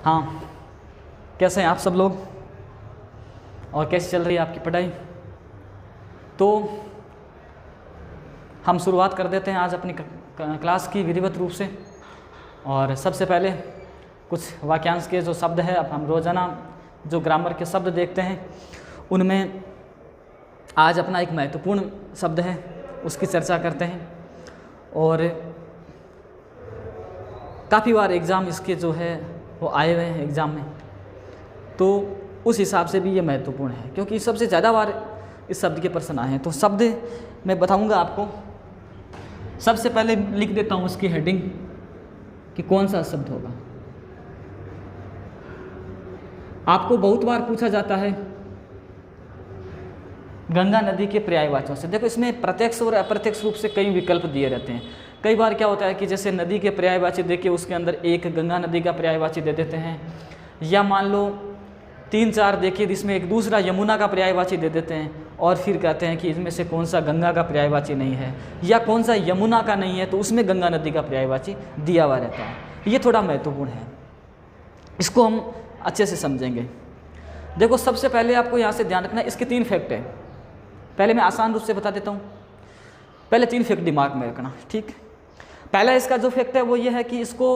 हाँ, कैसे हैं आप सब लोग और कैसी चल रही है आपकी पढ़ाई? तो हम शुरुआत कर देते हैं आज अपनी क्लास की विधिवत रूप से। और सबसे पहले कुछ वाक्यांश के जो शब्द है, अब हम रोज़ाना जो ग्रामर के शब्द देखते हैं उनमें आज अपना एक महत्वपूर्ण शब्द है उसकी चर्चा करते हैं। और काफ़ी बार एग्ज़ाम इसके जो है वो आए हुए हैं एग्ज़ाम में, तो उस हिसाब से भी ये महत्वपूर्ण है क्योंकि सबसे ज़्यादा बार इस शब्द के प्रश्न आए हैं। तो शब्द मैं बताऊंगा आपको। सबसे पहले लिख देता हूँ उसकी हेडिंग कि कौन सा शब्द होगा। आपको बहुत बार पूछा जाता है गंगा नदी के पर्यायवाचियों से। देखो, इसमें प्रत्यक्ष और अप्रत्यक्ष रूप से कई विकल्प दिए रहते हैं। कई बार क्या होता है कि जैसे नदी के पर्यायवाची देके उसके अंदर एक गंगा नदी का पर्यायवाची दे देते हैं, या मान लो 3-4 देखिए जिसमें एक दूसरा यमुना का पर्यायवाची दे देते हैं, और फिर कहते हैं कि इसमें से कौन सा गंगा का पर्यायवाची नहीं है या कौन सा यमुना का नहीं है, तो उसमें गंगा नदी का पर्यायवाची दिया हुआ रहता है। ये थोड़ा महत्वपूर्ण है, इसको हम अच्छे से समझेंगे। देखो, सबसे पहले आपको यहाँ से ध्यान रखना है, इसके 3 फैक्ट हैं। पहले मैं आसान रूप से बता देता हूँ। पहले 3 फैक्ट दिमाग में रखना, ठीक। पहला इसका जो फैक्ट है वो ये है कि इसको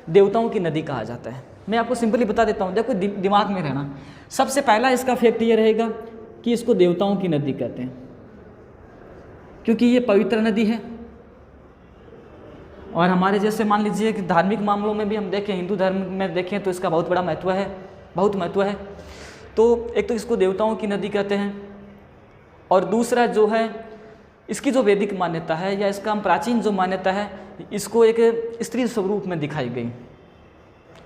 देवताओं की नदी कहा जाता है। मैं आपको सिंपली बता देता हूँ, देखो दिमाग में रहना। सबसे पहला इसका फैक्ट ये रहेगा कि इसको देवताओं की नदी कहते हैं क्योंकि ये पवित्र नदी है। और हमारे जैसे मान लीजिए कि धार्मिक मामलों में भी हम देखें, हिंदू धर्म में देखें तो इसका बहुत बड़ा महत्व है, बहुत महत्व है। तो एक तो इसको देवताओं की नदी कहते हैं, और दूसरा जो है इसकी जो वैदिक मान्यता है या इसका हम प्राचीन जो मान्यता है, इसको एक स्त्री स्वरूप में दिखाई गई।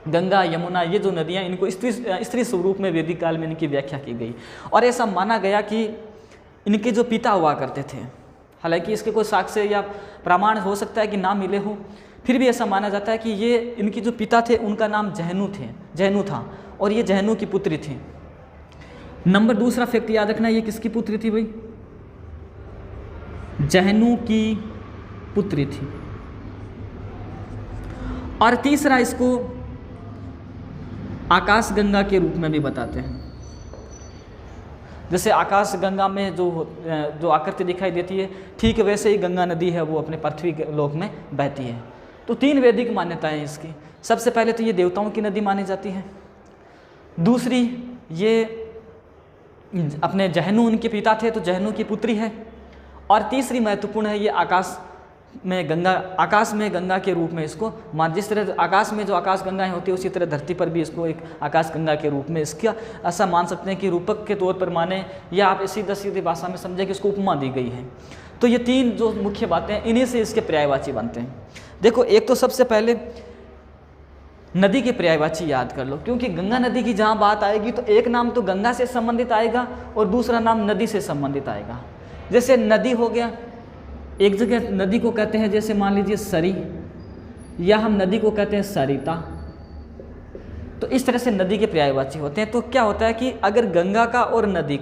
गंगा यमुना ये जो नदियाँ, इनको स्त्री स्वरूप में वैदिक काल में इनकी व्याख्या की गई। और ऐसा माना गया कि इनके जो पिता हुआ करते थे, हालांकि इसके कोई साक्ष्य या प्रमाण हो सकता है कि ना मिले हो, फिर भी ऐसा माना जाता है कि ये इनके जो पिता थे उनका नाम जहनु था, और ये जहनु की पुत्री थी। नंबर दूसरा फैक्ट याद रखना, ये किसकी पुत्री थी भाई? जहनु की पुत्री थी। और तीसरा इसको आकाश गंगा के रूप में भी बताते हैं। जैसे आकाश गंगा में जो आकृति दिखाई देती है, ठीक वैसे ही गंगा नदी है वो अपने पृथ्वी के लोक में बहती है। तो 3 वैदिक मान्यताएं इसकी। सबसे पहले तो ये देवताओं की नदी मानी जाती है, दूसरी ये अपने जहनु उनके पिता थे तो जहनु की पुत्री है, और तीसरी महत्वपूर्ण है ये आकाश में गंगा के रूप में इसको मान। जिस तरह आकाश में जो आकाश गंगाएं होती है, उसी तरह धरती पर भी इसको एक आकाश गंगा के रूप में इसका ऐसा मान सकते हैं कि रूपक के तौर पर माने, या आप सीधी भाषा में समझें कि इसको उपमा दी गई है। तो ये 3 जो मुख्य बातें हैं, इन्हीं से इसके पर्यायवाची बनते हैं। देखो, एक तो सबसे पहले नदी के पर्यायवाची याद कर लो, क्योंकि गंगा नदी की जहाँ बात आएगी तो एक नाम तो गंगा से संबंधित आएगा और दूसरा नाम नदी से संबंधित आएगा। जैसे नदी हो गया, एक जगह नदी को कहते हैं जैसे मान लीजिए सरी, या हम नदी को कहते हैं सरिता। तो इस तरह से नदी के पर्यायवाची होते हैं। तो क्या होता है कि अगर गंगा का और नदी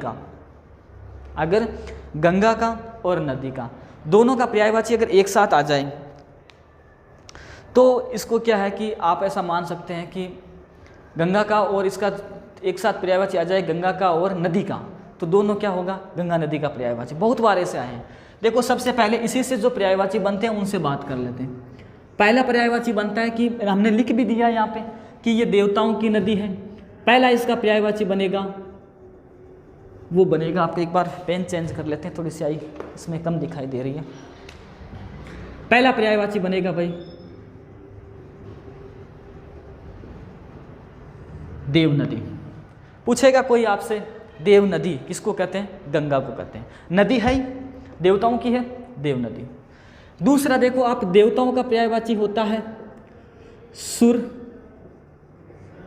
का दोनों का पर्यायवाची अगर एक साथ आ जाए, तो इसको क्या है कि आप ऐसा मान सकते हैं कि गंगा का और इसका एक साथ पर्यायवाची आ जाए, गंगा का और नदी का, तो दोनों क्या होगा? गंगा नदी का पर्यायवाची। बहुत बार ऐसे आए हैं। देखो, सबसे पहले इसी से जो पर्यायवाची बनते हैं उनसे बात कर लेते हैं। पहला पर्यायवाची बनता है कि हमने लिख भी दिया यहाँ पे कि ये देवताओं की नदी है। पहला इसका पर्यायवाची बनेगा, वो बनेगा, आप एक बार पेन चेंज कर लेते हैं, थोड़ी स्याही इसमें कम दिखाई दे रही है। पहला पर्यायवाची बनेगा भाई देव नदी। पूछेगा कोई आपसे, देव नदी किसको कहते हैं? गंगा को कहते हैं। नदी है, देवताओं की है, देव नदी। दूसरा देखो आप, देवताओं का पर्यायवाची होता है सुर।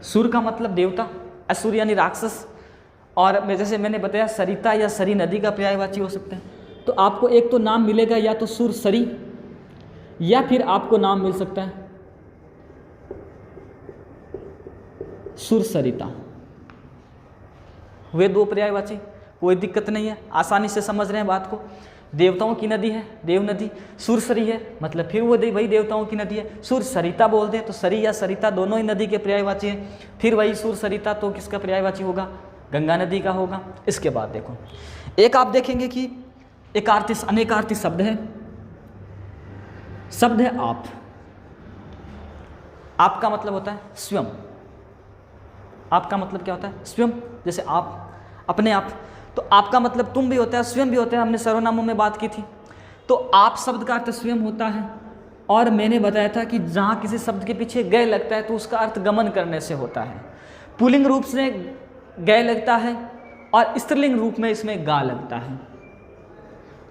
सुर का मतलब देवता, असुर यानी राक्षस। और जैसे मैंने बताया सरिता या सरी नदी का पर्यायवाची हो सकते हैं। तो आपको एक तो नाम मिलेगा या तो सुर सरी, या फिर आपको नाम मिल सकता है सुर सरिता। वे 2 पर्यायवाची, कोई दिक्कत नहीं है, आसानी से समझ रहे हैं बात को। देवताओं की नदी है, देव नदी। सुरसरी है, मतलब फिर वो वही देवताओं की नदी है। सुर सरिता बोलते हैं तो सरी या सरिता दोनों ही नदी के पर्यायवाची हैं। फिर वही सुर सरिता तो किसका पर्यायवाची होगा? गंगा नदी का होगा। इसके बाद देखो, एक आप देखेंगे कि एकार्थी अनेकार्थी शब्द है, शब्द है आप। आपका मतलब होता है स्वयं। आपका मतलब क्या होता है? स्वयं। जैसे आप, अपने आप, तो आपका मतलब तुम भी होता है, स्वयं भी होता है। हमने सर्वनामों में बात की थी। तो आप शब्द का अर्थ स्वयं होता है। और मैंने बताया था कि जहाँ किसी शब्द के पीछे गए लगता है तो उसका अर्थ गमन करने से होता है। पुल्लिंग रूप से गए लगता है और स्त्रीलिंग रूप में इसमें गा लगता है।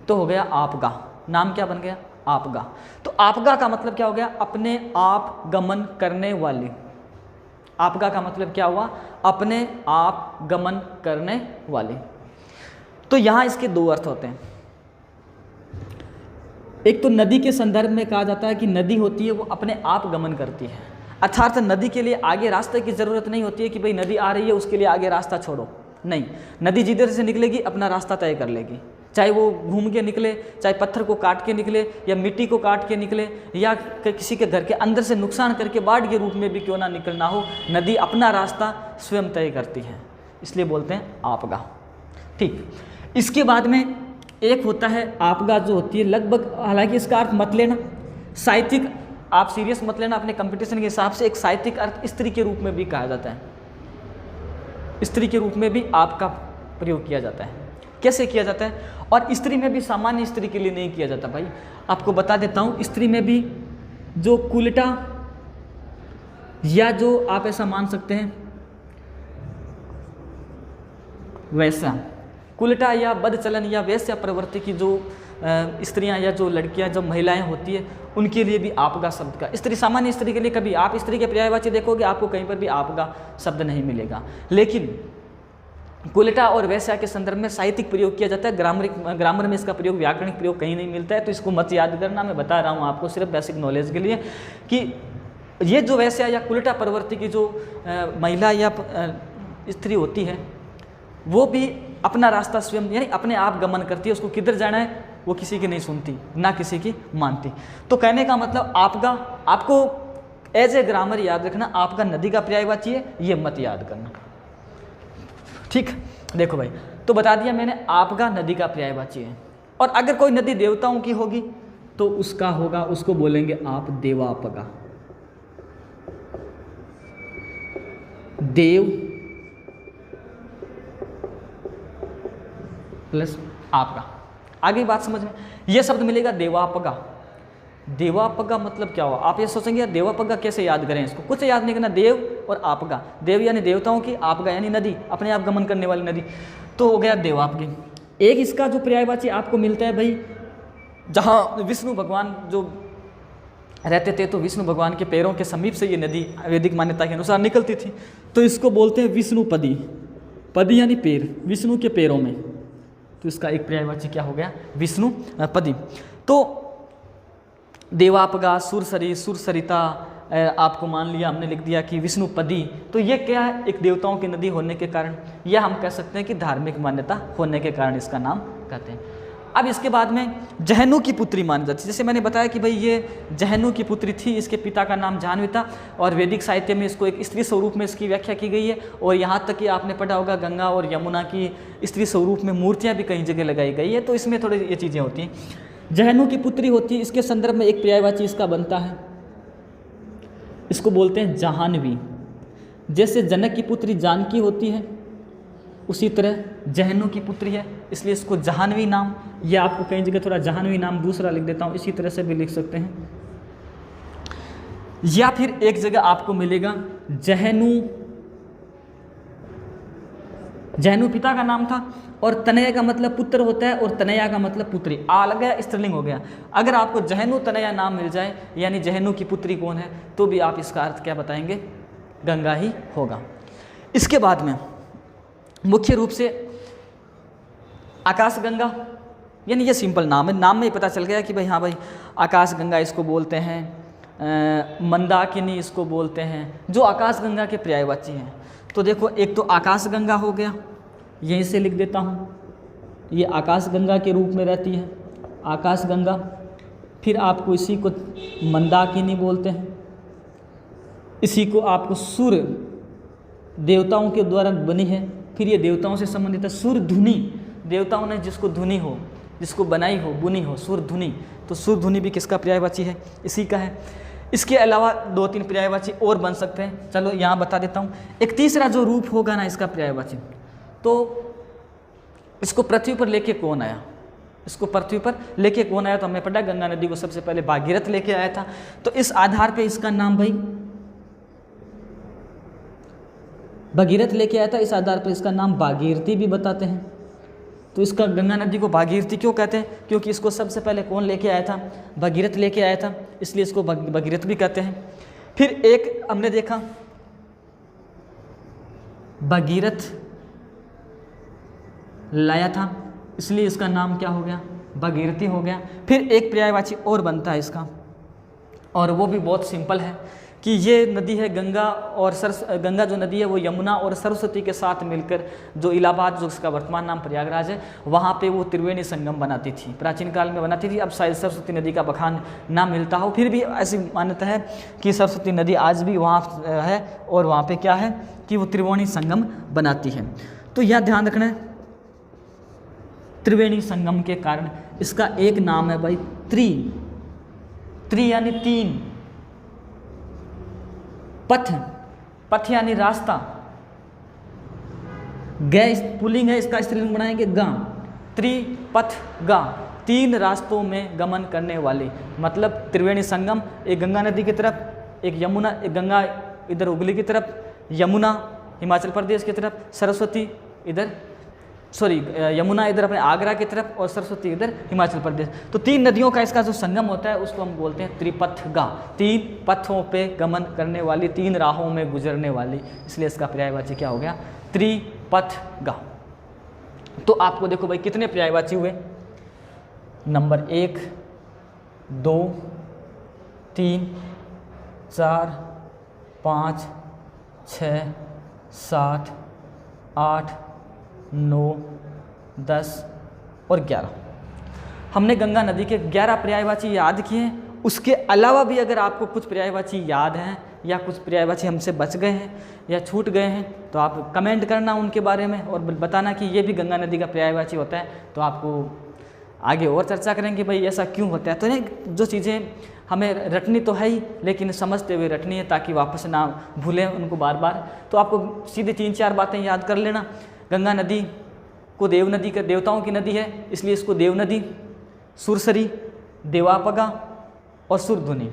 तो हो गया आपगा। नाम क्या बन गया? आपगा। तो आपगा का मतलब क्या हो गया? अपने आप गमन करने वाली। आपगा का मतलब क्या हुआ? अपने आप गमन करने वाली। तो यहां इसके दो अर्थ होते हैं। एक तो नदी के संदर्भ में कहा जाता है कि नदी होती है वो अपने आप गमन करती है, अर्थात नदी के लिए आगे रास्ते की ज़रूरत नहीं होती है कि भाई नदी आ रही है उसके लिए आगे रास्ता छोड़ो। नहीं, नदी जिधर से निकलेगी अपना रास्ता तय कर लेगी। चाहे वो घूम के निकले, चाहे पत्थर को काट के निकले, या मिट्टी को काट के निकले, या किसी के घर के अंदर से नुकसान करके बाढ़ के रूप में भी क्यों ना निकलना हो, नदी अपना रास्ता स्वयं तय करती है। इसलिए बोलते हैं आपगा। ठीक, इसके बाद में एक होता है आपगा जो होती है लगभग, हालांकि इसका अर्थ मत लेना साहित्यिक, आप सीरियस मत लेना अपने कंपटीशन के हिसाब से। एक साहित्यिक अर्थ स्त्री के रूप में भी कहा जाता है। स्त्री के रूप में भी आपका प्रयोग किया जाता है। कैसे किया जाता है? और स्त्री में भी सामान्य स्त्री के लिए नहीं किया जाता भाई, आपको बता देता हूँ। स्त्री में भी जो कुलटा, या जो आप ऐसा मान सकते हैं वैसा कुलटा या बदचलन या वैश्या प्रवृत्ति की जो स्त्रियां या जो लड़कियां, जो महिलाएं होती है, उनके लिए भी आपगा शब्द का, स्त्री सामान्य स्त्री के लिए कभी आप स्त्री के पर्यायवाची देखोगे आपको कहीं पर भी आपगा शब्द नहीं मिलेगा। लेकिन कुलटा और वैश्या के संदर्भ में साहित्यिक प्रयोग किया जाता है। ग्रामर में इसका प्रयोग, व्याकरणिक प्रयोग कहीं नहीं मिलता है। तो इसको मत याद करना, मैं बता रहा हूँ आपको सिर्फ बेसिक नॉलेज के लिए कि ये जो वैश्या या कुलटा प्रवृत्ति की जो महिला या स्त्री होती है वो भी अपना रास्ता स्वयं यानी अपने आप गमन करती है। उसको किधर जाना है वो किसी की नहीं सुनती, ना किसी की मानती। तो कहने का मतलब आपका, आपको एज ए ग्रामर याद रखना, आपका नदी का पर्यायवाची है, ये मत याद करना। ठीक, देखो भाई, तो बता दिया मैंने आपका नदी का पर्यायवाची है। और अगर कोई नदी देवताओं की होगी तो उसका होगा, उसको बोलेंगे आप देवापगा। देव प्लस आपका। आगे बात समझ में, यह शब्द मिलेगा देवापगा। देवापगा मतलब क्या हुआ? आप ये सोचेंगे यार देवापगा कैसे याद करें इसको? कुछ याद नहीं करना, देव और आपगा। देव यानी देवताओं की, आपगा यानी नदी, अपने आप गमन करने वाली नदी। तो हो गया देवापगी। एक इसका जो पर्यायवाची आपको मिलता है भाई, जहाँ विष्णु भगवान जो रहते थे तो विष्णु भगवान के पैरों के समीप से ये नदी वैदिक मान्यता के अनुसार निकलती थी, तो इसको बोलते हैं विष्णुपदी। पदी यानी पैर, विष्णु के पैरों में, तो इसका एक पर्यायवाची क्या हो गया? विष्णुपदी। तो देवापगा, सुरसरी, सुरसरिता, आपको मान लिया हमने लिख दिया कि विष्णुपदी। तो ये क्या है? एक देवताओं की नदी होने के कारण, या हम कह सकते हैं कि धार्मिक मान्यता होने के कारण इसका नाम कहते हैं। अब इसके बाद में जहनु की पुत्री मानी जाती है। जैसे मैंने बताया कि भाई ये जहनु की पुत्री थी, इसके पिता का नाम जाह्नवी था, और वैदिक साहित्य में इसको एक स्त्री स्वरूप में इसकी व्याख्या की गई है। और यहाँ तक कि आपने पढ़ा होगा गंगा और यमुना की स्त्री स्वरूप में मूर्तियाँ भी कई जगह लगाई गई है। तो इसमें थोड़ी ये चीज़ें होती हैं। जहनु की पुत्री होती है, इसके संदर्भ में एक पर्यायवाची इसका बनता है, इसको बोलते हैं जाह्नवी। जैसे जनक की पुत्री जानकी होती है, उसी तरह जहनु की पुत्री है, इसलिए इसको जाह्नवी नाम, या आपको कई जगह थोड़ा जाह्नवी नाम दूसरा लिख देता हूँ, इसी तरह से भी लिख सकते हैं। या फिर एक जगह आपको मिलेगा जहनु, जहनु पिता का नाम था, और तनया का मतलब पुत्र होता है, और तनया का मतलब पुत्री। आ लग गया, स्त्रीलिंग हो गया। अगर आपको जहनु तनया नाम मिल जाए, यानी जहनु की पुत्री कौन है, तो भी आप इसका अर्थ क्या बताएंगे? गंगा ही होगा। इसके बाद में मुख्य रूप से आकाश गंगा, यानी ये सिंपल नाम है, नाम में ही पता चल गया कि भाई हाँ भाई आकाश गंगा इसको बोलते हैं, मंदाकिनी इसको बोलते हैं, जो आकाश गंगा के पर्यायवाची हैं। तो देखो, एक तो आकाश गंगा हो गया, यहीं से लिख देता हूँ, ये आकाश गंगा के रूप में रहती है। आकाश गंगा, फिर आपको इसी को मंदाकिनी बोलते हैं, इसी को आपको सूर्य देवताओं के द्वारा बनी है, फिर ये देवताओं से संबंधित है। सूर्य धुनी, देवताओं ने जिसको धुनी हो, जिसको बनाई हो, बुनी हो, सूर्य धुनी, तो सूर्य धुनी भी किसका पर्यायवाची है? इसी का है। इसके अलावा 2-3 पर्यायवाची और बन सकते हैं, चलो यहाँ बता देता हूँ। एक तीसरा जो रूप होगा ना इसका पर्यायवाची, तो इसको पृथ्वी पर लेके कौन आया? इसको पृथ्वी पर लेके कौन आया? तो हमने पढ़ा गंगा नदी को सबसे पहले भागीरथ लेके आया था। तो इस आधार पे इसका नाम भाई भागीरथ लेके आया था, इस आधार पर इसका नाम भागीरथी भी बताते हैं। तो इसका गंगा नदी को भागीरथी क्यों कहते हैं? क्योंकि इसको सबसे पहले कौन लेके आया था? भागीरथ लेके आया था, इसलिए इसको भागीरथ भी कहते हैं। फिर एक हमने देखा भागीरथ लाया था, इसलिए इसका नाम क्या हो गया? भागीरथी हो गया। फिर एक पर्यायवाची और बनता है इसका, और वो भी बहुत सिंपल है कि ये नदी है गंगा, और गंगा जो नदी है वो यमुना और सरस्वती के साथ मिलकर जो इलाहाबाद, जो उसका वर्तमान नाम प्रयागराज है, वहाँ पे वो त्रिवेणी संगम बनाती थी, प्राचीन काल में बनाती थी। अब शायद सरस्वती नदी का बखान ना मिलता हो, फिर भी ऐसी मान्यता है कि सरस्वती नदी आज भी वहाँ है, और वहाँ पर क्या है कि वो त्रिवेणी संगम बनाती है। तो यह ध्यान रखना है, त्रिवेणी संगम के कारण इसका एक नाम है भाई त्रि यानी 3, पथ यानी रास्ता, गै पुल्लिंग है, इसका स्त्रीलिंग बनाएंगे गा, त्रिपथ गा, 3 रास्तों में गमन करने वाली, मतलब त्रिवेणी संगम, एक गंगा नदी की तरफ, एक यमुना, एक गंगा इधर हुगली की तरफ, यमुना हिमाचल प्रदेश की तरफ, सरस्वती इधर यमुना इधर अपने आगरा की तरफ, और सरस्वती इधर हिमाचल प्रदेश। तो 3 नदियों का इसका जो संगम होता है उसको हम बोलते हैं त्रिपथगा, 3 पथों पे गमन करने वाली, 3 राहों में गुजरने वाली, इसलिए इसका पर्यायवाची क्या हो गया? त्रिपथगा। तो आपको देखो भाई कितने पर्यायवाची हुए? नंबर 1, 2, 3, 4, 5, 6, 7, 8, 9, 10 और 11। हमने गंगा नदी के 11 पर्यायवाची याद किए। उसके अलावा भी अगर आपको कुछ पर्यायवाची याद हैं या कुछ पर्यायवाची हमसे बच गए हैं या छूट गए हैं तो आप कमेंट करना उनके बारे में और बताना कि ये भी गंगा नदी का पर्यायवाची होता है। तो आपको आगे और चर्चा करेंगे भाई ऐसा क्यों होता है। तो ये जो चीज़ें हमें रटनी तो है ही, लेकिन समझते हुए रटनी है ताकि वापस ना भूलें उनको बार बार। तो आपको सीधे 3-4 बातें याद कर लेना। गंगा नदी को देव नदी का, देवताओं की नदी है, इसलिए इसको देव नदी, सुरसरी, देवापगा और सुरधुनी,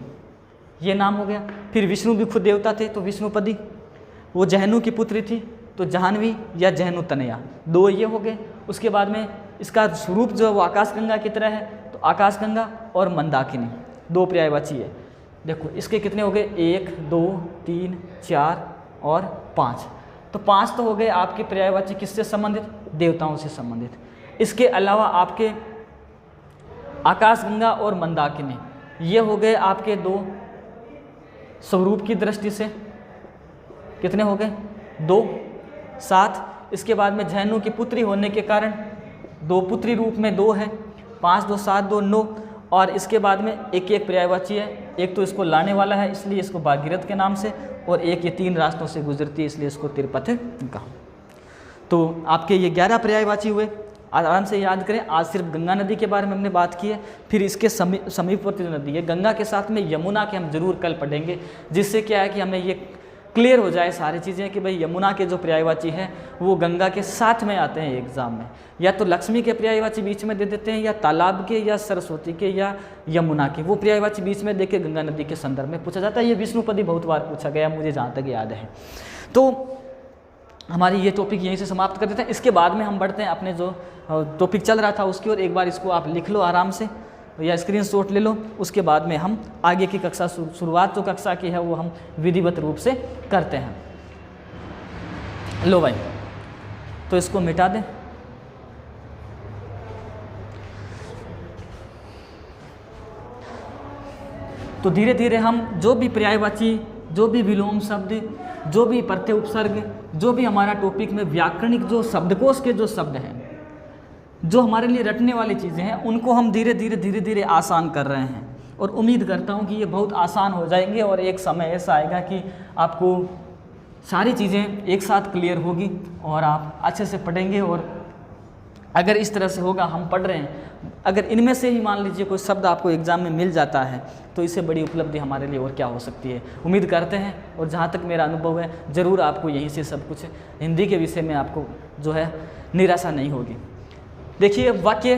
ये नाम हो गया। फिर विष्णु भी खुद देवता थे तो विष्णुपदी, वो जहनु की पुत्री थी तो जाह्नवी या जहनु तनया, 2 ये हो गए। उसके बाद में इसका स्वरूप जो है वो आकाश गंगा की तरह है, तो आकाश गंगा और मंदाकिनी 2 पर्यायवाची है। देखो इसके कितने हो गए? 1, 2, 3, 4 और 5। तो 5 तो हो गए आपके पर्यायवाची किससे संबंधित? देवताओं से संबंधित। इसके अलावा आपके आकाशगंगा और मंदाकिनी ये हो गए आपके 2 स्वरूप की दृष्टि से। कितने हो गए? 2, 7। इसके बाद में जहनु की पुत्री होने के कारण 2 पुत्री रूप में 2 है, 5, 2, 7, 2, 9। और इसके बाद में एक पर्यायवाची है, एक तो इसको लाने वाला है इसलिए इसको भागीरथ के नाम से, और एक ये 3 रास्तों से गुजरती है इसलिए इसको तिरपथ कहा। तो आपके ये 11 पर्यायवाची हुए, आराम से याद करें। आज सिर्फ गंगा नदी के बारे में हमने बात की है। फिर इसके समीपवर्ती जो नदी है गंगा के साथ में यमुना के हम जरूर कल पढ़ेंगे, जिससे क्या है कि हमें ये क्लियर हो जाए सारी चीज़ें कि भाई यमुना के जो पर्यायवाची हैं वो गंगा के साथ में आते हैं एग्जाम में। या तो लक्ष्मी के पर्यायवाची बीच में दे देते हैं, या तालाब के, या सरस्वती के, या यमुना के, वो पर्यायवाची बीच में देके गंगा नदी के संदर्भ में पूछा जाता है। ये विष्णुपदी बहुत बार पूछा गया मुझे जहाँ तक याद है। तो हमारी ये टॉपिक यहीं से समाप्त कर देते हैं। इसके बाद में हम बढ़ते हैं अपने जो टॉपिक चल रहा था उसकी ओर। एक बार इसको आप लिख लो आराम से या स्क्रीनशॉट ले लो। उसके बाद में हम आगे की कक्षा शुरुआत जो कक्षा की है वो हम विधिवत रूप से करते हैं। लो भाई, तो इसको मिटा दें। तो धीरे धीरे हम जो भी पर्यायवाची, जो भी विलोम शब्द, जो भी प्रत्यय उपसर्ग, जो भी हमारा टॉपिक में व्याकरणिक जो शब्दकोश के जो शब्द हैं जो हमारे लिए रटने वाली चीज़ें हैं उनको हम धीरे धीरे आसान कर रहे हैं, और उम्मीद करता हूँ कि ये बहुत आसान हो जाएंगे और एक समय ऐसा आएगा कि आपको सारी चीज़ें एक साथ क्लियर होगी और आप अच्छे से पढ़ेंगे। और अगर इस तरह से होगा, हम पढ़ रहे हैं, अगर इनमें से ही मान लीजिए कोई शब्द आपको एग्ज़ाम में मिल जाता है तो इससे बड़ी उपलब्धि हमारे लिए और क्या हो सकती है। उम्मीद करते हैं, और जहाँ तक मेरा अनुभव है ज़रूर आपको यहीं से सब कुछ हिंदी के विषय में आपको जो है निराशा नहीं होगी। देखिए, वाक्य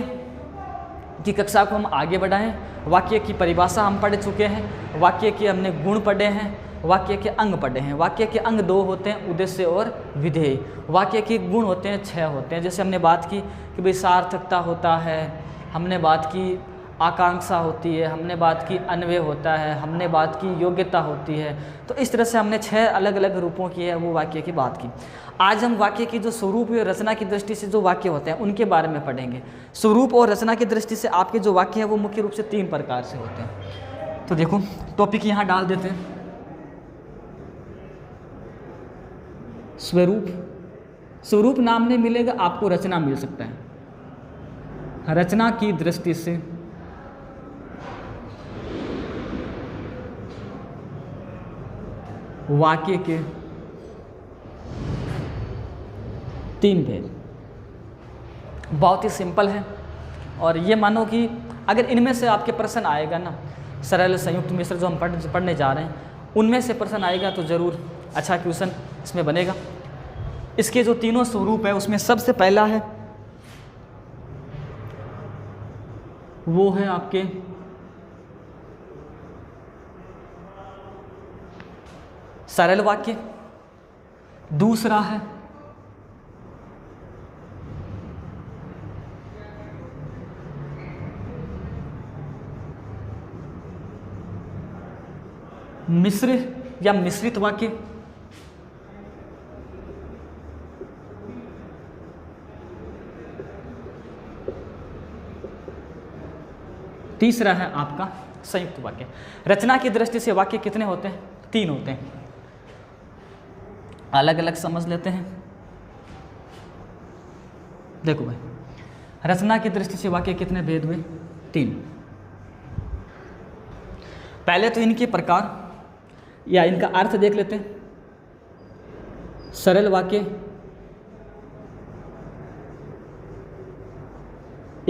की कक्षा को हम आगे बढ़ाएं। वाक्य की परिभाषा हम पढ़ चुके हैं, वाक्य के हमने गुण पढ़े हैं, वाक्य के अंग पढ़े हैं। वाक्य के अंग 2 होते हैं, उद्देश्य और विधेय। वाक्य के गुण होते हैं 6 होते हैं। जैसे हमने बात की कि भाई सार्थकता होता है, हमने बात की आकांक्षा होती है, हमने बात की अन्वय होता है, हमने बात की योग्यता होती है। तो इस तरह से हमने 6 अलग अलग रूपों की है वो वाक्य की बात की। आज हम वाक्य की जो स्वरूप और रचना की दृष्टि से जो वाक्य होते हैं उनके बारे में पढ़ेंगे। स्वरूप और रचना की दृष्टि से आपके जो वाक्य हैं वो मुख्य रूप से 3 प्रकार से होते हैं। तो देखो, टॉपिक यहाँ डाल देते हैं। स्वरूप, स्वरूप नाम नहीं मिलेगा आपको, रचना मिल सकता है। रचना की दृष्टि से वाक्य के 3 भेद बहुत ही सिंपल है। और ये मानो कि अगर इनमें से आपके प्रश्न आएगा ना, सरल संयुक्त मिश्र जो हम पढ़ने जा रहे हैं, उनमें से प्रश्न आएगा तो ज़रूर अच्छा क्वेश्चन इसमें बनेगा। इसके जो तीनों स्वरूप है उसमें सबसे पहला है वो है आपके सरल वाक्य, दूसरा है मिश्र या मिश्रित वाक्य, तीसरा है आपका संयुक्त वाक्य। रचना की दृष्टि से वाक्य कितने होते हैं? 3 होते हैं। अलग अलग समझ लेते हैं। देखो भाई, रचना की दृष्टि से वाक्य कितने भेद हुए? 3। पहले तो इनके प्रकार या इनका अर्थ देख लेते हैं। सरल वाक्य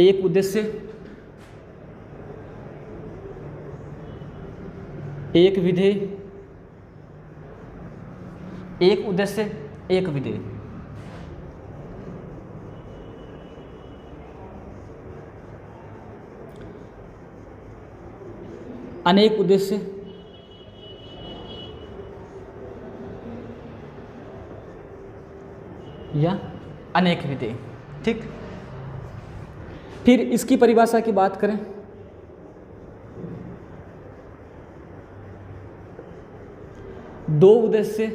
एक उद्देश्य, एक विधेय, एक उद्देश्य, एक विधेय। अनेक उद्देश्य, या अनेक विधेय। ठीक, फिर इसकी परिभाषा की बात करें, दो उद्देश्य,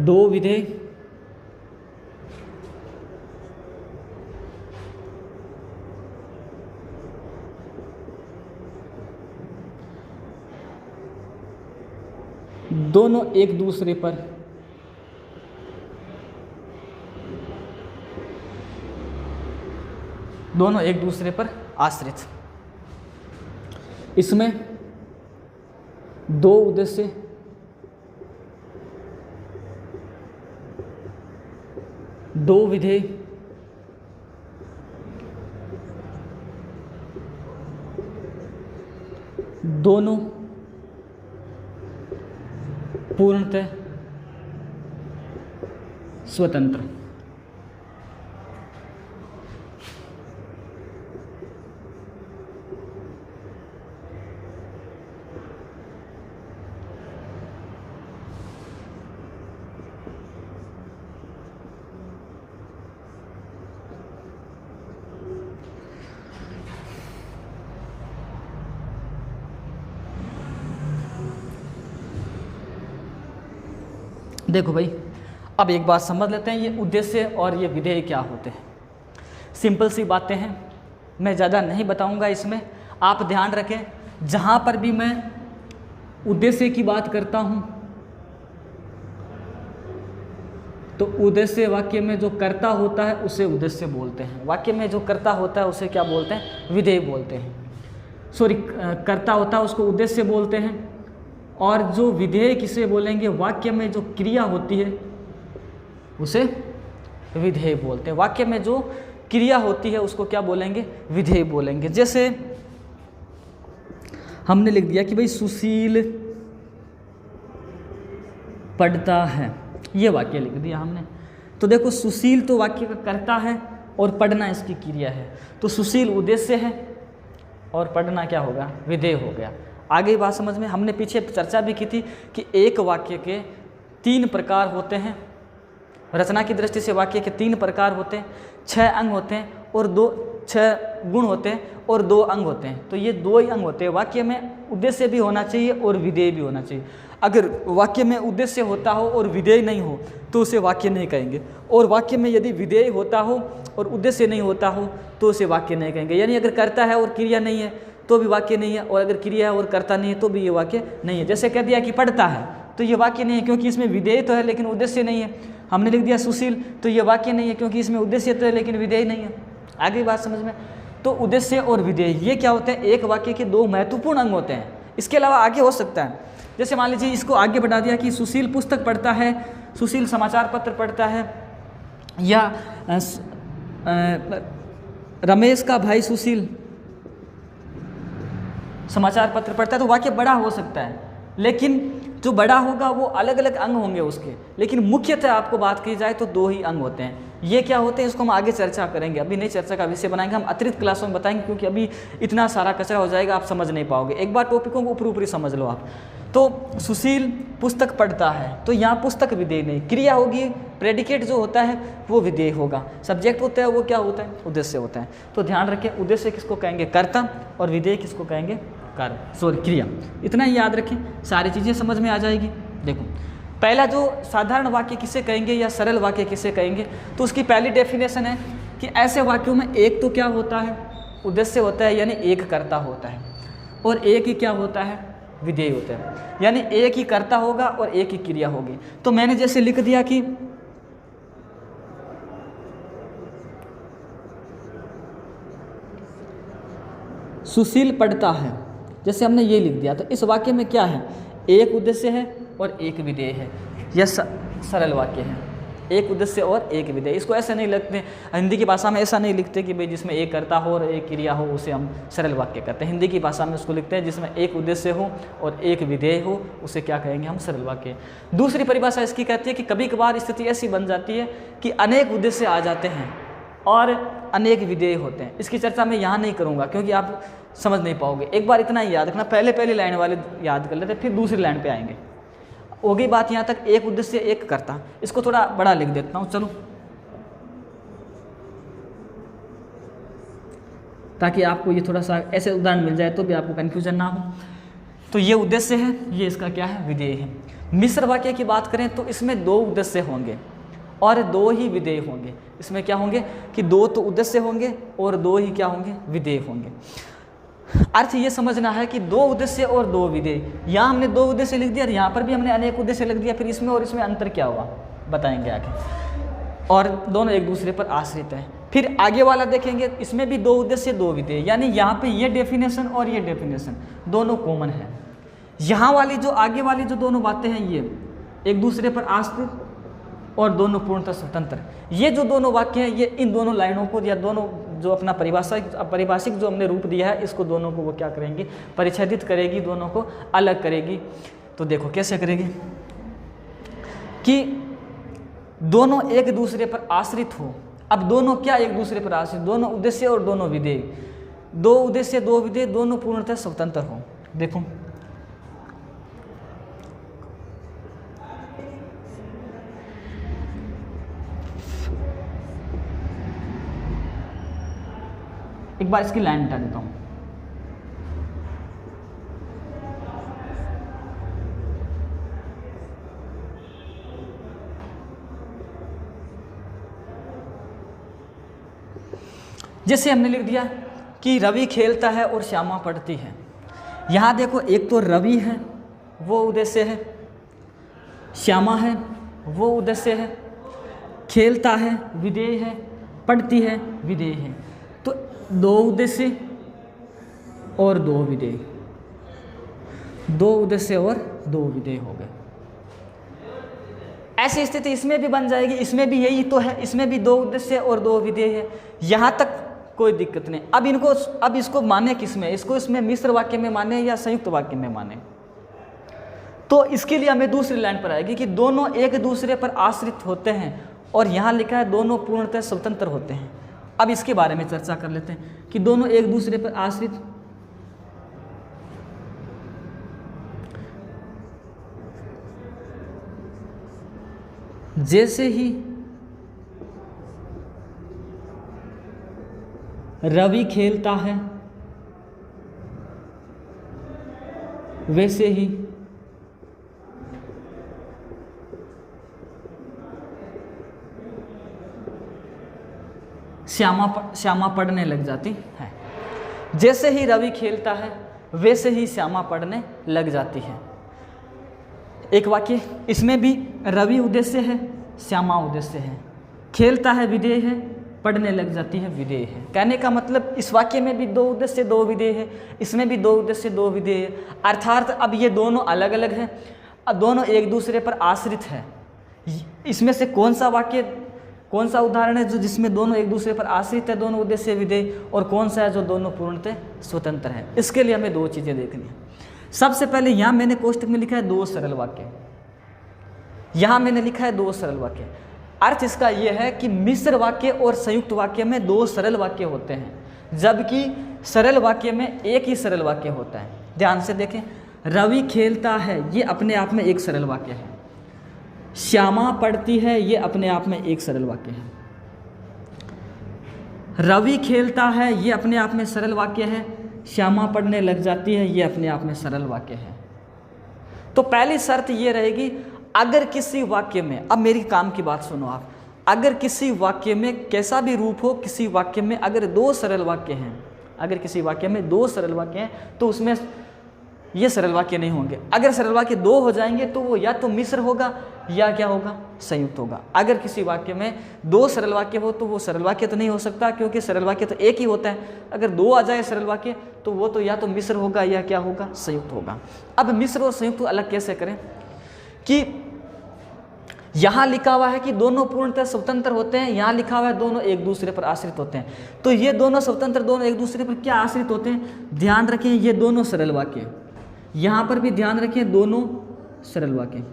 दो विधेय, दोनों एक दूसरे पर आश्रित। इसमें दो उद्देश्य, दो विधेय, दोनों पूर्णतः स्वतंत्र। देखो भाई, अब एक बात समझ लेते हैं, ये उद्देश्य और ये विधेय क्या होते हैं। सिंपल सी बातें हैं, मैं ज़्यादा नहीं बताऊंगा इसमें। आप ध्यान रखें, जहाँ पर भी मैं उद्देश्य की बात करता हूँ तो उद्देश्य वाक्य में जो कर्ता होता है उसे उद्देश्य बोलते हैं। वाक्य में जो कर्ता होता है उसे क्या बोलते हैं? विधेय बोलते हैं। सॉरी, कर्ता होता है उसको उद्देश्य बोलते हैं। और जो विधेय किसे बोलेंगे? वाक्य में जो क्रिया होती है उसे विधेय बोलते हैं। वाक्य में जो क्रिया होती है उसको क्या बोलेंगे? विधेय बोलेंगे। जैसे हमने लिख दिया कि भाई सुशील पढ़ता है, ये वाक्य लिख दिया हमने। तो देखो सुशील तो वाक्य का कर्ता है और पढ़ना इसकी क्रिया है। तो सुशील उद्देश्य है और पढ़ना क्या होगा? विधेय हो गया। आगे बात समझ में? हमने पीछे चर्चा भी की थी कि एक वाक्य के 3 प्रकार होते हैं। रचना की दृष्टि से वाक्य के 3 प्रकार होते हैं, 6 अंग होते हैं और 6 गुण होते हैं और 2 अंग होते हैं। तो ये 2 ही अंग होते हैं। वाक्य में उद्देश्य भी होना चाहिए और विधेय भी होना चाहिए। अगर वाक्य में उद्देश्य होता हो और विधेय नहीं हो तो उसे वाक्य नहीं कहेंगे, और वाक्य में यदि विधेय होता हो और उद्देश्य नहीं होता हो तो उसे वाक्य नहीं कहेंगे। यानी अगर कर्ता है और क्रिया नहीं है तो भी वाक्य नहीं है, और अगर क्रिया है और कर्ता नहीं है तो भी ये वाक्य नहीं है। जैसे कह दिया कि पढ़ता है तो ये वाक्य नहीं है क्योंकि इसमें विधेय तो है लेकिन उद्देश्य नहीं है। हमने लिख दिया सुशील तो ये वाक्य नहीं है क्योंकि इसमें उद्देश्य तो है लेकिन विधेय नहीं है। आगे बात समझ में? तो उद्देश्य और विधेय ये क्या होते हैं? एक वाक्य के 2 महत्वपूर्ण अंग होते हैं। इसके अलावा आगे हो सकता है, जैसे मान लीजिए इसको आगे बढ़ा दिया कि सुशील पुस्तक पढ़ता है, सुशील समाचार पत्र पढ़ता है, या रमेश का भाई सुशील समाचार पत्र पढ़ता है। तो वाक्य बड़ा हो सकता है, लेकिन जो बड़ा होगा वो अलग अलग अंग होंगे उसके। लेकिन मुख्यतः आपको बात की जाए तो 2 ही अंग होते हैं। ये क्या होते हैं इसको हम आगे चर्चा करेंगे, अभी नहीं चर्चा का विषय बनाएंगे, हम अतिरिक्त क्लासों में बताएंगे, क्योंकि अभी इतना सारा कचरा हो जाएगा, आप समझ नहीं पाओगे। एक बार टॉपिकों को ऊपरी समझ लो आप। तो सुशील पुस्तक पढ़ता है, तो यहाँ पुस्तक विधेय नहीं, क्रिया होगी, प्रेडिकेट जो होता है वो विधेय होगा, सब्जेक्ट होता है वो क्या होता है? उद्देश्य होता है। तो ध्यान रखें, उद्देश्य किसको कहेंगे? कर्ता, और विधेय किसको कहेंगे? कार्य, सॉरी क्रिया। इतना ही याद रखें, सारी चीज़ें समझ में आ जाएगी। देखो पहला जो साधारण वाक्य किसे कहेंगे या सरल वाक्य किसे कहेंगे, तो उसकी पहली डेफिनेशन है कि ऐसे वाक्यों में एक तो क्या होता है? उद्देश्य होता है, यानी एक कर्ता होता है, और एक ही क्या होता है? विधेय होता है। यानी एक ही कर्ता होगा और एक ही क्रिया होगी। तो मैंने जैसे लिख दिया कि सुशील पढ़ता है, जैसे हमने ये लिख दिया, तो इस वाक्य में क्या है? एक उद्देश्य है और एक विधेय है। यह सरल वाक्य है, एक उद्देश्य और एक विधेय। इसको ऐसे नहीं लिखते, हिंदी की भाषा में ऐसा नहीं लिखते कि भाई जिसमें एक कर्ता हो और एक क्रिया हो उसे हम सरल वाक्य कहते हैं। हिंदी की भाषा में उसको लिखते हैं जिसमें एक उद्देश्य हो और एक विधेय हो, उसे क्या कहेंगे हम? सरल वाक्य। दूसरी परिभाषा इसकी कहती है कि कभी कभार स्थिति ऐसी बन जाती है कि अनेक उद्देश्य आ जाते हैं और अनेक विधेय होते हैं। इसकी चर्चा मैं यहाँ नहीं करूँगा क्योंकि आप समझ नहीं पाओगे। एक बार इतना ही याद रखना, पहले लाइन वाले याद कर लेते, फिर दूसरी लाइन पे आएंगे। हो गई बात यहाँ तक, एक उद्देश्य एक कर्ता। इसको थोड़ा बड़ा लिख देता हूँ, चलो, ताकि आपको ये थोड़ा सा ऐसे उदाहरण मिल जाए तो भी आपको कन्फ्यूजन ना हो। तो ये उद्देश्य है, ये इसका क्या है? विधेय है। मिश्र वाक्य की बात करें तो इसमें 2 उद्देश्य होंगे और 2 ही विधेय होंगे। इसमें क्या होंगे कि 2 तो उद्देश्य होंगे और 2 ही क्या होंगे? विधेय होंगे। अर्थ ये समझना है कि 2 उद्देश्य और 2 विधेय। यहाँ हमने 2 उद्देश्य लिख दिया और यहाँ पर भी हमने अनेक उद्देश्य लिख दिया, फिर इसमें और इसमें अंतर क्या हुआ बताएंगे आगे। और दोनों एक दूसरे पर आश्रित हैं। फिर आगे वाला देखेंगे, इसमें भी 2 उद्देश्य 2 विधेय, यानी यहाँ पे ये डेफिनेशन और ये डेफिनेशन दोनों कॉमन है। यहाँ वाली जो आगे वाली जो दोनों बातें हैं ये एक दूसरे पर आश्रित और दोनों पूर्णतः स्वतंत्र। ये जो दोनों वाक्य हैं ये इन दोनों लाइनों को या दोनों जो अपना परिभाषिक जो हमने रूप दिया है इसको दोनों को वो क्या करेंगे? परिच्छेदित करेगी, दोनों को अलग करेगी। तो देखो कैसे करेगी कि दोनों एक दूसरे पर आश्रित हो। अब दोनों क्या एक दूसरे पर आश्रित? दोनों उद्देश्य और दोनों विधेय। 2 उद्देश्य 2 विधेय दोनों पूर्णतः स्वतंत्र हो। देखो एक बार इसकी लाइन हटा देता हूं। जैसे हमने लिख दिया कि रवि खेलता है और श्यामा पढ़ती है। यहाँ देखो एक तो रवि है वो उद्देश्य है, श्यामा है वो उद्देश्य है, खेलता है विधेय है, पढ़ती है विधेय है। तो दो उद्देश्य और दो विधेय, दो उद्देश्य और दो विधेय हो गए। ऐसी स्थिति इसमें भी बन जाएगी, इसमें भी यही तो है, इसमें भी दो उद्देश्य और दो विधेय है। यहाँ तक कोई दिक्कत नहीं। अब इसको माने किस में, इसको इसमें मिश्र वाक्य में माने या संयुक्त वाक्य में माने। तो इसके लिए हमें दूसरी लाइन पर आएगी कि दोनों एक दूसरे पर आश्रित होते हैं, और यहाँ लिखा है दोनों पूर्णतः स्वतंत्र होते हैं। अब इसके बारे में चर्चा कर लेते हैं कि दोनों एक दूसरे पर आश्रित। जैसे ही रवि खेलता है वैसे ही श्यामा पढ़ने लग जाती है। जैसे ही रवि खेलता है वैसे ही श्यामा पढ़ने लग जाती है। एक वाक्य, इसमें भी रवि उद्देश्य है, श्यामा उद्देश्य है। खेलता है विधेय है, पढ़ने लग जाती है विधेय है। कहने का मतलब इस वाक्य में भी दो उद्देश्य दो विधेय है, इसमें भी दो उद्देश्य दो विधेय है। अर्थात अब ये दोनों अलग अलग हैं, अब दोनों एक दूसरे पर आश्रित है। इसमें से कौन सा वाक्य, कौन सा उदाहरण है जो जिसमें दोनों एक दूसरे पर आश्रित है, दोनों उद्देश्य विधेय, और कौन सा है जो दोनों पूर्णतः स्वतंत्र है? इसके लिए हमें दो चीज़ें देखनी है। सबसे पहले यहाँ मैंने कोष्टक में लिखा है दो सरल वाक्य, यहाँ मैंने लिखा है दो सरल वाक्य। अर्थ इसका यह है कि मिश्र वाक्य और संयुक्त वाक्य में दो सरल वाक्य होते हैं, जबकि सरल वाक्य में एक ही सरल वाक्य होता है। ध्यान से देखें, रवि खेलता है ये अपने आप में एक सरल वाक्य है, श्यामा पढ़ती है ये अपने आप में एक सरल वाक्य है। रवि खेलता है ये अपने आप में सरल वाक्य है, श्यामा पढ़ने लग जाती है ये अपने आप में सरल वाक्य है। तो पहली शर्त ये रहेगी, अगर किसी वाक्य में, अब मेरी काम की बात सुनो आप, अगर किसी वाक्य में कैसा भी रूप हो, किसी वाक्य में अगर दो सरल वाक्य हैं, अगर किसी वाक्य में दो सरल वाक्य हैं तो उसमें ये सरल वाक्य नहीं होंगे। अगर सरल वाक्य दो हो जाएंगे तो वो या तो मिश्र होगा या क्या होगा, संयुक्त होगा। अगर किसी वाक्य में दो सरल वाक्य हो तो वो सरल वाक्य तो नहीं हो सकता, क्योंकि सरल वाक्य तो एक ही होता है। अगर दो आ जाए सरल वाक्य तो वो तो या तो मिश्र होगा या क्या होगा, संयुक्त होगा। अब मिश्र और संयुक्त अलग कैसे करें कि यहाँ लिखा हुआ है कि दोनों पूर्णतः स्वतंत्र होते हैं, यहाँ लिखा हुआ है दोनों एक दूसरे पर आश्रित होते हैं। तो ये दोनों स्वतंत्र, दोनों एक दूसरे पर क्या आश्रित होते हैं? ध्यान रखें, ये दोनों सरल वाक्य, यहाँ पर भी ध्यान रखें दोनों सरल वाक्य।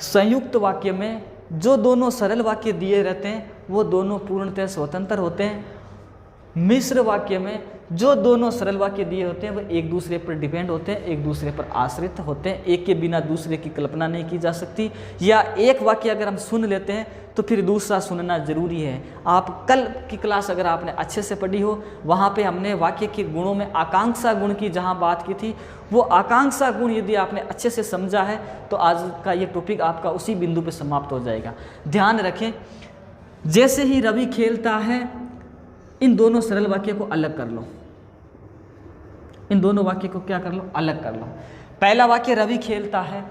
संयुक्त वाक्य में जो दोनों सरल वाक्य दिए रहते हैं वो दोनों पूर्णतः स्वतंत्र होते हैं। मिश्र वाक्य में जो दोनों सरल वाक्य दिए होते हैं वो एक दूसरे पर डिपेंड होते हैं, एक दूसरे पर आश्रित होते हैं। एक के बिना दूसरे की कल्पना नहीं की जा सकती, या एक वाक्य अगर हम सुन लेते हैं तो फिर दूसरा सुनना जरूरी है। आप कल की क्लास अगर आपने अच्छे से पढ़ी हो, वहाँ पे हमने वाक्य के गुणों में आकांक्षा गुण की जहाँ बात की थी, वो आकांक्षा गुण यदि आपने अच्छे से समझा है तो आज का ये टॉपिक आपका उसी बिंदु पर समाप्त हो जाएगा। ध्यान रखें, जैसे ही रवि खेलता है, इन दोनों सरल वाक्य को अलग कर लो, इन दोनों वाक्य को क्या कर लो, अलग कर लो। पहला वाक्य रवि खेलता है,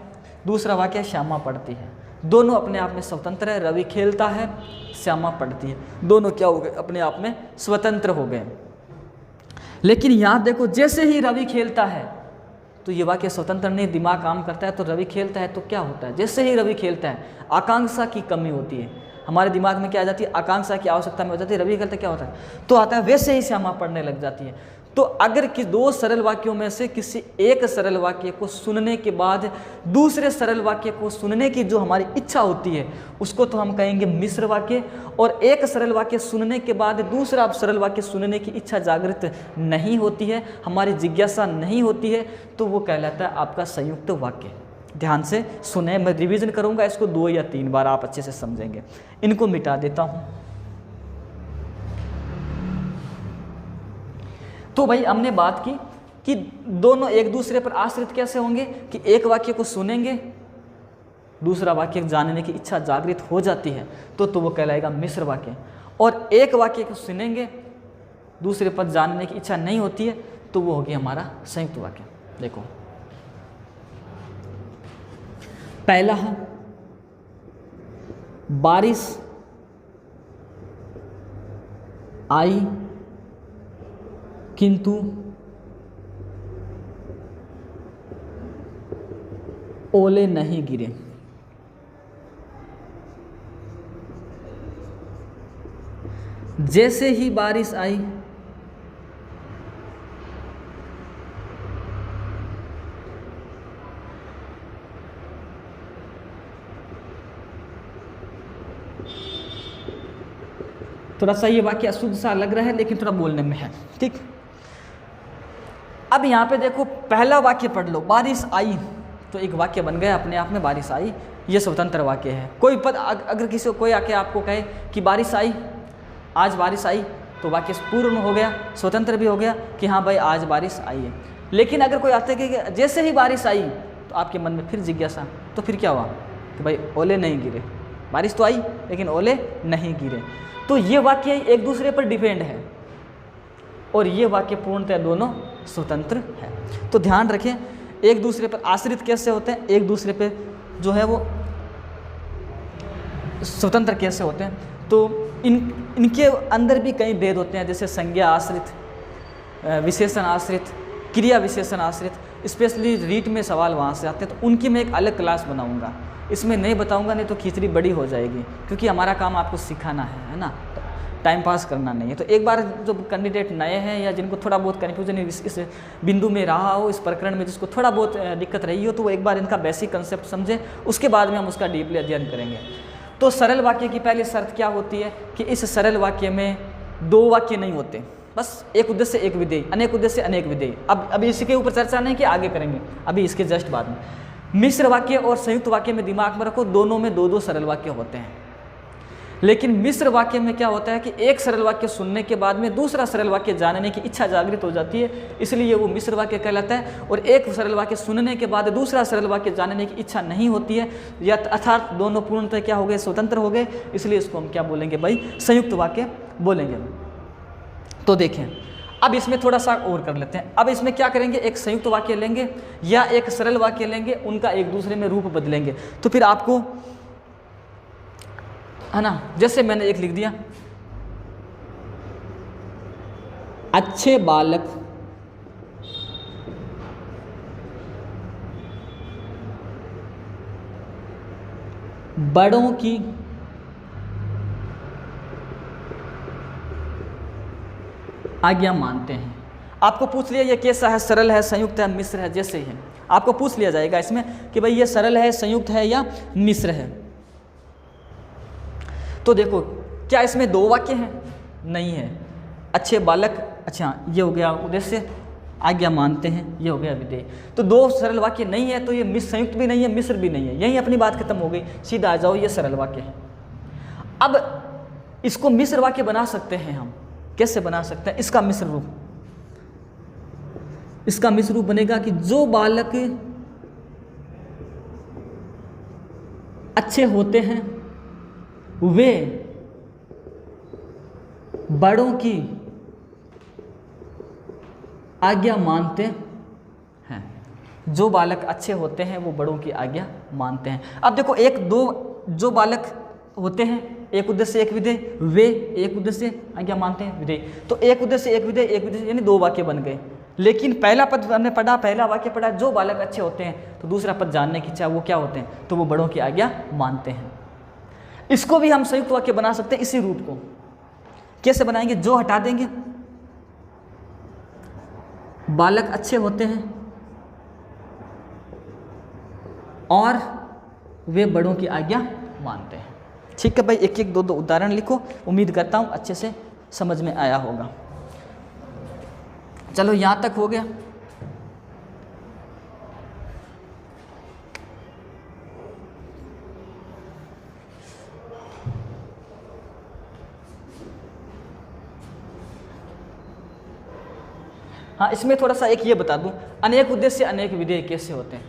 दूसरा वाक्य श्यामा पढ़ती है। दोनों अपने आप में स्वतंत्र है, रवि खेलता है, श्यामा पढ़ती है, दोनों क्या हो गए, अपने आप में स्वतंत्र हो गए। लेकिन यहाँ देखो, जैसे ही रवि खेलता है तो ये वाक्य स्वतंत्र नहीं, दिमाग काम करता है। तो रवि खेलता है तो क्या होता है, जैसे ही रवि खेलता है आकांक्षा की कमी होती है, हमारे दिमाग में क्या आ जाती है, आकांक्षा की आवश्यकता में हो जाती है। रवि खेलता क्या होता है, तो आता है वैसे ही श्यामा पढ़ने लग जाती है। तो अगर कि दो सरल वाक्यों में से किसी एक सरल वाक्य को सुनने के बाद दूसरे सरल वाक्य को सुनने की जो हमारी इच्छा होती है उसको तो हम कहेंगे मिश्र वाक्य, और एक सरल वाक्य सुनने के बाद दूसरा सरल वाक्य सुनने की इच्छा जागृत नहीं होती है, हमारी जिज्ञासा नहीं होती है, तो वो कहलाता है आपका संयुक्त वाक्य। ध्यान से सुने, मैं रिवीजन करूंगा इसको 2 या 3 बार, आप अच्छे से समझेंगे। इनको मिटा देता हूं। तो भाई हमने बात की कि दोनों एक दूसरे पर आश्रित कैसे होंगे, कि एक वाक्य को सुनेंगे, दूसरा वाक्य जानने की इच्छा जागृत हो जाती है तो वो कहलाएगा मिश्र वाक्य, और एक वाक्य को सुनेंगे, दूसरे पर जानने की इच्छा नहीं होती है तो वो हो गया हमारा संयुक्त वाक्य। देखो, पहला है बारिश आई किंतु ओले नहीं गिरे। जैसे ही बारिश आई थोड़ा सा ये वाक्य अशुद्ध सा लग रहा है लेकिन थोड़ा बोलने में है, ठीक। अब यहाँ पे देखो पहला वाक्य पढ़ लो, बारिश आई, तो एक वाक्य बन गया अपने आप में, बारिश आई, ये स्वतंत्र वाक्य है। कोई पद अगर किसी को कोई आके आपको कहे कि बारिश आई, आज बारिश आई, तो वाक्य पूर्ण हो गया, स्वतंत्र भी हो गया कि हाँ भाई आज बारिश आई है। लेकिन अगर कोई आते कि जैसे ही बारिश आई, तो आपके मन में फिर जिज्ञासा, तो फिर क्या हुआ कि भाई ओले नहीं गिरे, बारिश तो आई लेकिन ओले नहीं गिरे। तो ये वाक्य एक दूसरे पर डिपेंड है और ये वाक्य पूर्णतः दोनों स्वतंत्र है। तो ध्यान रखें, एक दूसरे पर आश्रित कैसे होते हैं, एक दूसरे पे जो है वो स्वतंत्र कैसे होते हैं। तो इनके अंदर भी कई भेद होते हैं, जैसे संज्ञा आश्रित, विशेषण आश्रित, क्रिया विशेषण आश्रित। स्पेशली रीट में सवाल वहाँ से आते हैं, तो उनकी मैं एक अलग क्लास बनाऊंगा, इसमें नहीं बताऊंगा, नहीं तो खिचड़ी बड़ी हो जाएगी, क्योंकि हमारा काम आपको सिखाना है ना, टाइम पास करना नहीं है। तो एक बार जो कैंडिडेट नए हैं या जिनको थोड़ा बहुत कन्फ्यूजन इस बिंदु में रहा हो, इस प्रकरण में जिसको थोड़ा बहुत दिक्कत रही हो, तो वो एक बार इनका बेसिक कंसेप्ट समझे, उसके बाद में हम उसका डीपली अध्ययन करेंगे। तो सरल वाक्य की पहली शर्त क्या होती है कि इस सरल वाक्य में दो वाक्य नहीं होते, बस एक उद्देश्य एक विधेय, अनेक उद्देश्य अनेक विधेय। अब इसके ऊपर चर्चा नहीं कि आगे करेंगे, अभी इसके जस्ट बाद में। मिश्र वाक्य और संयुक्त वाक्य में दिमाग में रखो, दोनों में दो दो सरल वाक्य होते हैं। लेकिन मिश्र वाक्य में क्या होता है कि एक सरल वाक्य सुनने के बाद में दूसरा सरल वाक्य जानने की इच्छा जागृत हो जाती है, इसलिए वो मिश्र वाक्य कहलाता है। और एक सरल वाक्य सुनने के बाद दूसरा सरल वाक्य जानने की इच्छा नहीं होती है, या अर्थात दोनों पूर्णतः क्या हो गए, स्वतंत्र हो गए, इसलिए इसको हम क्या बोलेंगे भाई, संयुक्त वाक्य बोलेंगे। तो देखें, अब इसमें थोड़ा सा और कर लेते हैं। अब इसमें क्या करेंगे, एक संयुक्त वाक्य लेंगे या एक सरल वाक्य लेंगे, उनका एक दूसरे में रूप बदलेंगे। तो फिर आपको है ना, जैसे मैंने एक लिख दिया, अच्छे बालक बड़ों की आज्ञा मानते हैं। आपको पूछ लिया ये कैसा है, सरल है, संयुक्त है, मिश्र है, जैसे ही है आपको पूछ लिया जाएगा इसमें कि भाई ये सरल है, संयुक्त है या मिश्र है। तो देखो क्या इसमें दो वाक्य हैं, नहीं है। अच्छे बालक, अच्छा ये हो गया उद्देश्य, आज्ञा मानते हैं, ये हो गया विधेय। तो दो सरल वाक्य नहीं है, तो ये संयुक्त भी नहीं है, मिश्र भी नहीं है, यही अपनी बात खत्म हो गई। सीधा आ जाओ, ये सरल वाक्य है। अब इसको मिश्र वाक्य बना सकते हैं हम, कैसे बना सकते हैं इसका मिश्र रूप? इसका मिश्र रूप बनेगा कि जो बालक अच्छे होते हैं वे बड़ों की आज्ञा मानते हैं। जो बालक अच्छे होते हैं वो बड़ों की आज्ञा मानते हैं। अब देखो, एक दो जो बालक होते हैं, एक उद्देश्य एक विधेय, वे एक उद्देश्य आज्ञा मानते हैं, विधेय। तो एक उद्देश्य एक विधेय, एक विधेय, यानी दो वाक्य बन गए। लेकिन पहला पद हमने पढ़ा, पहला वाक्य पढ़ा, जो बालक अच्छे होते हैं, तो दूसरा पद जानने की इच्छा, वो क्या होते हैं, तो वो बड़ों की आज्ञा मानते हैं। इसको भी हम संयुक्त वाक्य बना सकते हैं। इसी रूप को कैसे बनाएंगे? जो हटा देंगे, बालक अच्छे होते हैं और वे बड़ों की आज्ञा मानते हैं। ठीक है भाई, एक एक दो दो उदाहरण लिखो, उम्मीद करता हूं अच्छे से समझ में आया होगा। चलो यहां तक हो गया। हाँ, इसमें थोड़ा सा एक ये बता दूं, अनेक उद्देश्य अनेक विधेय कैसे होते हैं।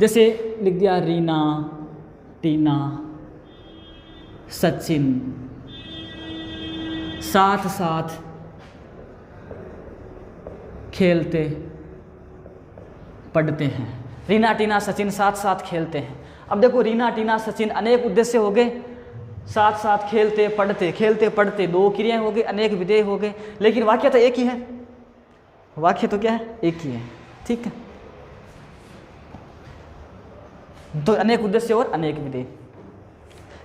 जैसे लिख दिया, रीना, टीना, सचिन साथ साथ खेलते पढ़ते हैं। रीना, टीना, सचिन साथ साथ खेलते हैं। अब देखो, रीना, टीना, सचिन अनेक उद्देश्य हो गए, साथ साथ खेलते पढ़ते, दो क्रियाएं हो गई, अनेक विधेय हो गए, लेकिन वाक्य तो एक ही है। वाक्य तो क्या है? एक ही है। ठीक है, तो अनेक उद्देश्य और अनेक विधेय।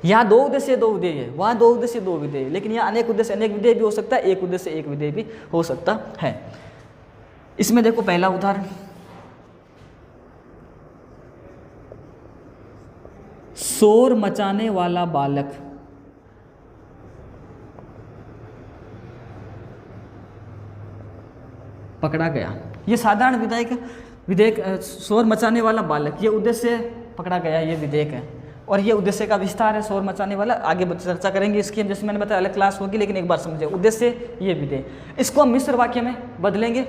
यहाँ दो उद्देश्य दो विधेय है, वहाँ दो उद्देश्य दो विधेय, लेकिन यहाँ अनेक उद्देश्य अनेक विधेय भी हो सकता है, एक उद्देश्य एक विधेय भी हो सकता है। इसमें देखो पहला उदाहरण, शोर मचाने वाला बालक पकड़ा गया। ये साधारण विधेयक शोर मचाने वाला बालक, ये उद्देश्य पकड़ा गया, ये विधेयक है, और ये उद्देश्य का विस्तार है, शोर मचाने वाला। आगे चर्चा करेंगे इसकी हम, जैसे मैंने बताया अलग क्लास होगी, लेकिन एक बार समझे उद्देश्य ये विधेय। इसको हम मिश्र वाक्य में बदलेंगे,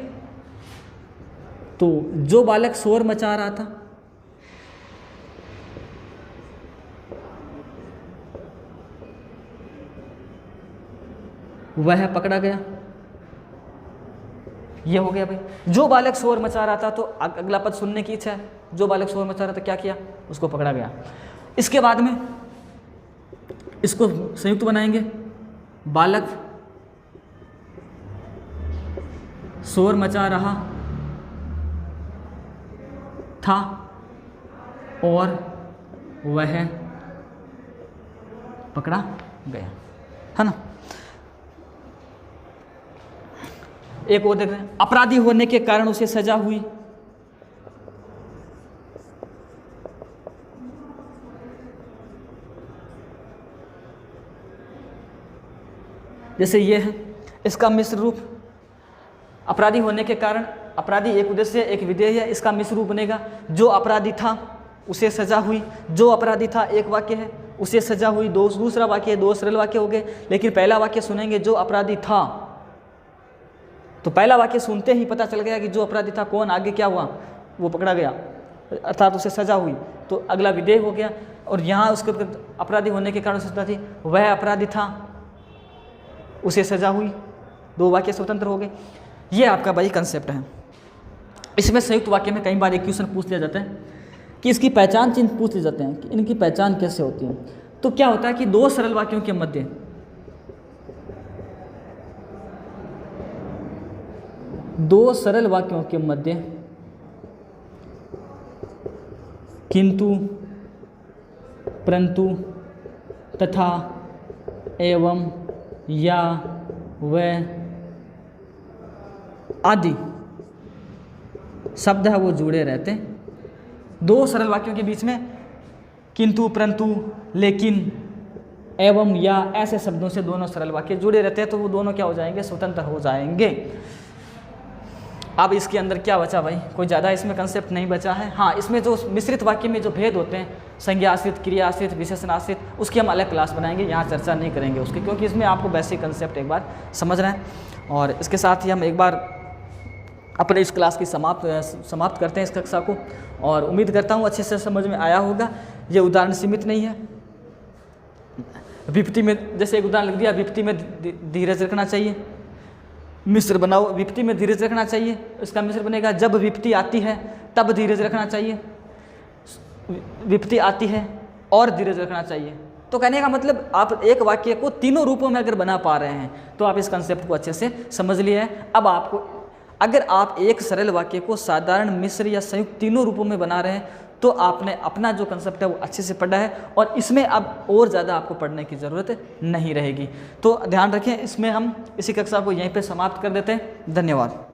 तो जो बालक शोर मचा रहा था वह पकड़ा गया। ये हो गया भाई, जो बालक शोर मचा रहा था, तो अगला पद सुनने की इच्छा है। जो बालक शोर मचा रहा था क्या किया? उसको पकड़ा गया। इसके बाद में इसको संयुक्त बनाएंगे, बालक शोर मचा रहा था और वह पकड़ा गया, है ना। एक और देख रहे हैं, अपराधी होने के कारण उसे सजा हुई। जैसे ये है, इसका मिश्र रूप अपराधी होने के कारण, अपराधी एक उद्देश्य एक विधेय है, इसका मिश्र रूप बनेगा जो अपराधी था उसे सजा हुई। जो अपराधी था एक वाक्य है, उसे सजा हुई दूसरा वाक्य है, दो सरल वाक्य हो गए। लेकिन पहला वाक्य सुनेंगे जो अपराधी था, तो पहला वाक्य सुनते ही पता चल गया कि जो अपराधी था कौन, आगे क्या हुआ, वो पकड़ा गया, अर्थात उसे सजा हुई, तो अगला विधेय हो गया। और यहाँ उसके अपराधी होने के कारण सजा थी, वह अपराधी था उसे सजा हुई, दो वाक्य स्वतंत्र हो गए। ये आपका भाई कंसेप्ट है। इसमें संयुक्त वाक्य में कई बार एक क्वेश्चन पूछ लिया जाता है कि इसकी पहचान चिन्ह पूछ लिए जाते हैं कि इनकी पहचान कैसे होती है। तो क्या होता है कि दो सरल वाक्यों के मध्य किंतु, परंतु, तथा, एवं, या, व आदि शब्द है वो जुड़े रहते हैं। दो सरल वाक्यों के बीच में किंतु, परंतु, लेकिन, एवं, या ऐसे शब्दों से दोनों सरल वाक्य जुड़े रहते हैं, तो वो दोनों क्या हो जाएंगे? स्वतंत्र हो जाएंगे। अब इसके अंदर क्या बचा भाई? कोई ज़्यादा इसमें कंसेप्ट नहीं बचा है। हाँ, इसमें जो मिश्रित वाक्य में जो भेद होते हैं, संज्ञा आश्रित, क्रिया आश्रित, विशेषण आश्रित, उसकी हम अलग क्लास बनाएंगे, यहाँ चर्चा नहीं करेंगे उसकी, क्योंकि इसमें आपको बेसिक कंसेप्ट एक बार समझना है। और इसके साथ ही हम एक बार अपने इस क्लास की समाप्त करते हैं इस कक्षा को, और उम्मीद करता हूँ अच्छे से समझ में आया होगा। ये उदाहरण सीमित नहीं है। विपत्ति में, जैसे एक उदाहरण लिख दिया, विपत्ति में धीरज रखना चाहिए। मिश्र बनाओ, विपत्ति में धीरज रखना चाहिए, इसका मिश्र बनेगा जब विपत्ति आती है तब धीरज रखना चाहिए, विपत्ति आती है और धीरज रखना चाहिए। तो कहने का मतलब आप एक वाक्य को तीनों रूपों में अगर बना पा रहे हैं तो आप इस कंसेप्ट को अच्छे से समझ लिए हैं। अब आपको, अगर आप एक सरल वाक्य को साधारण, मिश्र या संयुक्त तीनों रूपों में बना रहे हैं, तो आपने अपना जो कंसेप्ट है वो अच्छे से पढ़ा है, और इसमें अब और ज़्यादा आपको पढ़ने की ज़रूरत नहीं रहेगी। तो ध्यान रखें, इसमें हम इसी कक्षा को यहीं पे समाप्त कर देते हैं। धन्यवाद।